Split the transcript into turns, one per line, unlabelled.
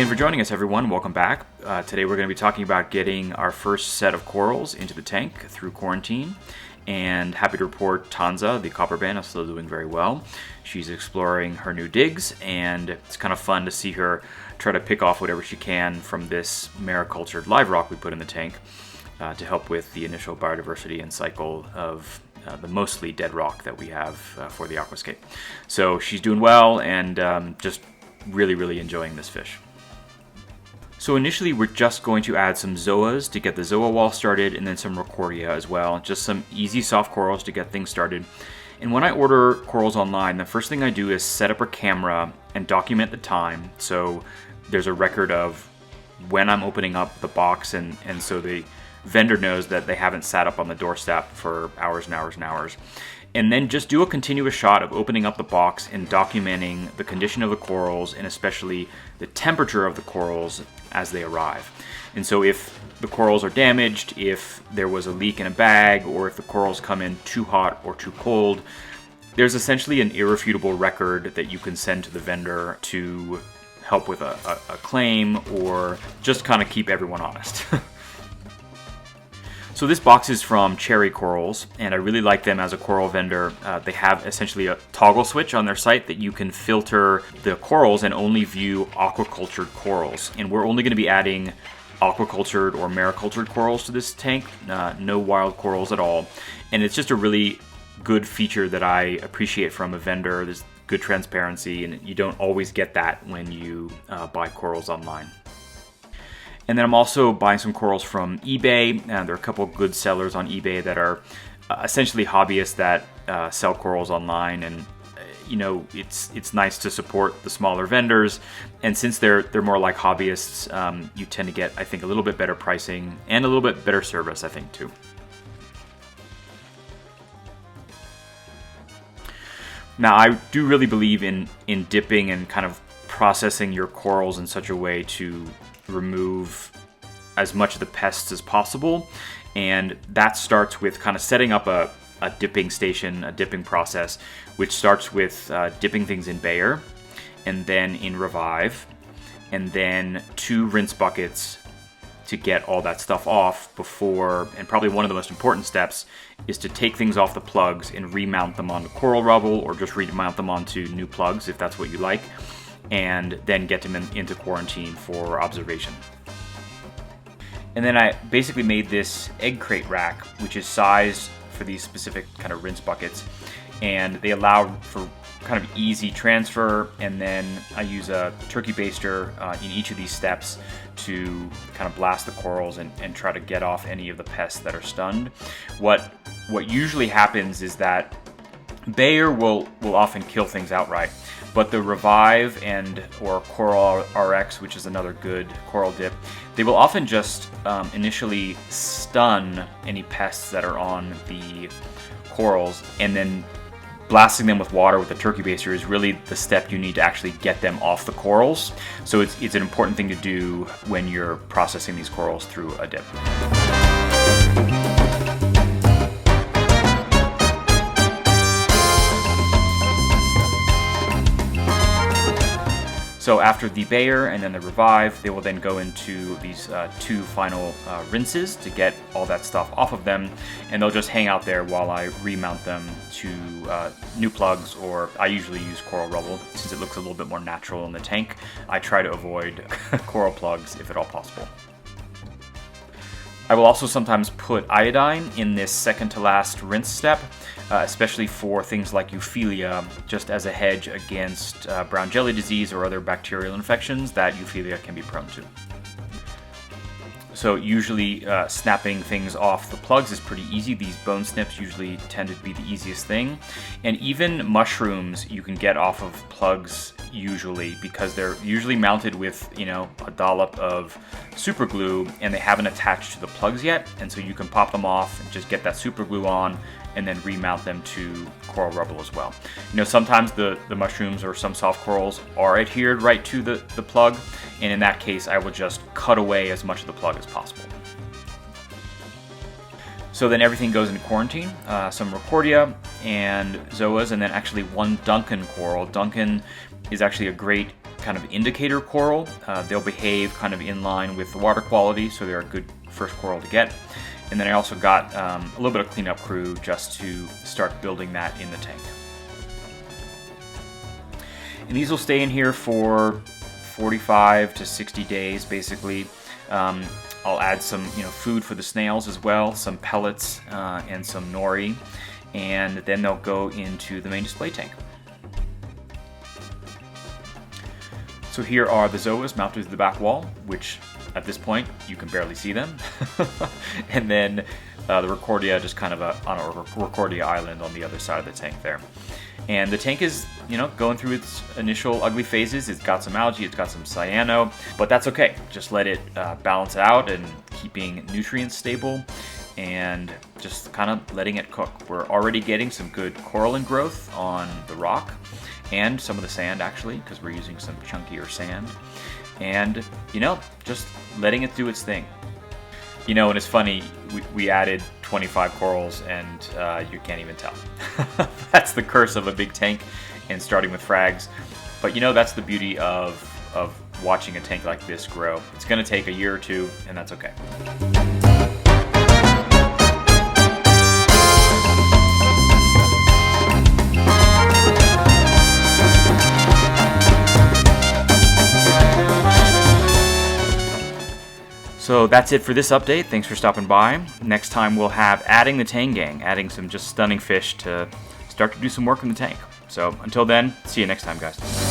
again for joining us, everyone. Welcome back. Today we're going to be talking about getting our first set of corals into the tank through quarantine. And happy to report Tanza, the copper band, is still doing very well. She's exploring her new digs, and it's kind of fun to see her try to pick off whatever she can from this maricultured live rock we put in the tank to help with the initial biodiversity and cycle of the mostly dead rock that we have for the aquascape. So she's doing well and just really enjoying this fish. So initially we're just going to add some zoas to get the zoa wall started, and then some rorquia as well. Just some easy soft corals to get things started. And when I order corals online, the first thing I do is set up a camera and document the time. So there's a record of when I'm opening up the box, and so the vendor knows that they haven't sat up on the doorstep for hours and hours and hours. And then just do a continuous shot of opening up the box and documenting the condition of the corals, and especially the temperature of the corals as they arrive. And so if the corals are damaged, if there was a leak in a bag, or if the corals come in too hot or too cold, there's essentially an irrefutable record that you can send to the vendor to help with a claim, or just kind of keep everyone honest. So this box is from Cherry Corals, and I really like them as a coral vendor. They have essentially a toggle switch on their site that you can filter the corals and only view aquacultured corals. And we're only going to be adding aquacultured or maricultured corals to this tank, no wild corals at all. And it's just a really good feature that I appreciate from a vendor. There's good transparency, and you don't always get that when you buy corals online. And then I'm also buying some corals from eBay, and there are a couple of good sellers on eBay that are essentially hobbyists that sell corals online. And you know, it's nice to support the smaller vendors. And since they're more like hobbyists, you tend to get, I think, a little bit better pricing and a little bit better service, I think, too. Now, I do really believe in dipping and kind of processing your corals in such a way to remove as much of the pests as possible, and that starts with kind of setting up a dipping station, a dipping process, which starts with dipping things in Bayer, and then in Revive, and then 2 rinse buckets to get all that stuff off before. And probably one of the most important steps is to take things off the plugs and remount them onto coral rubble, or just remount them onto new plugs if that's what you like, and then get them into quarantine for observation. And then I basically made this egg crate rack, which is sized for these specific kind of rinse buckets, and they allow for kind of easy transfer. And then I use a turkey baster in each of these steps to kind of blast the corals and try to get off any of the pests that are stunned. What usually happens is that Bayer will often kill things outright, but the Revive or Coral RX, which is another good coral dip, they will often just initially stun any pests that are on the corals, and then blasting them with water with the turkey baster is really the step you need to actually get them off the corals. So it's an important thing to do when you're processing these corals through a dip. So after the Bayer and then the Revive, they will then go into these 2 final rinses to get all that stuff off of them, and they'll just hang out there while I remount them to new plugs, or I usually use coral rubble since it looks a little bit more natural in the tank. I try to avoid coral plugs if at all possible. I will also sometimes put iodine in this second to last rinse step, especially for things like Euphilia, just as a hedge against brown jelly disease or other bacterial infections that Euphilia can be prone to. So usually snapping things off the plugs is pretty easy. These bone snips usually tend to be the easiest thing. And even mushrooms you can get off of plugs usually, because they're usually mounted with, you know, a dollop of super glue, and they haven't attached to the plugs yet. And so you can pop them off and just get that super glue on, and then remount them to coral rubble as well. You know, sometimes the mushrooms or some soft corals are adhered right to the plug, and in that case I will just cut away as much of the plug as possible. So then everything goes into quarantine, some rorquia and zoas, and then actually 1 Duncan coral. Duncan is actually a great kind of indicator coral. They'll behave kind of in line with the water quality, so they're a good first coral to get. And then I also got a little bit of cleanup crew just to start building that in the tank. And these will stay in here for 45 to 60 days, basically. I'll add some, food for the snails as well, some pellets and some nori, and then they'll go into the main display tank. So here are the zoas mounted to the back wall, which at this point you can barely see them. And then the Recordia just kind of on a Recordia island on the other side of the tank there. And the tank is, going through its initial ugly phases. It's got some algae, it's got some cyano, but that's okay. Just let it balance out and keeping nutrients stable and just kind of letting it cook. We're already getting some good coralline growth on the rock and some of the sand actually, because we're using some chunkier sand. And, just letting it do its thing. And it's funny, we added 25 corals and you can't even tell. That's the curse of a big tank and starting with frags. But that's the beauty of watching a tank like this grow. It's going to take a year or two, and that's okay. So that's it for this update. Thanks for stopping by. Next time we'll have adding the Tang Gang, adding some just stunning fish to start to do some work in the tank. So until then, see you next time, guys.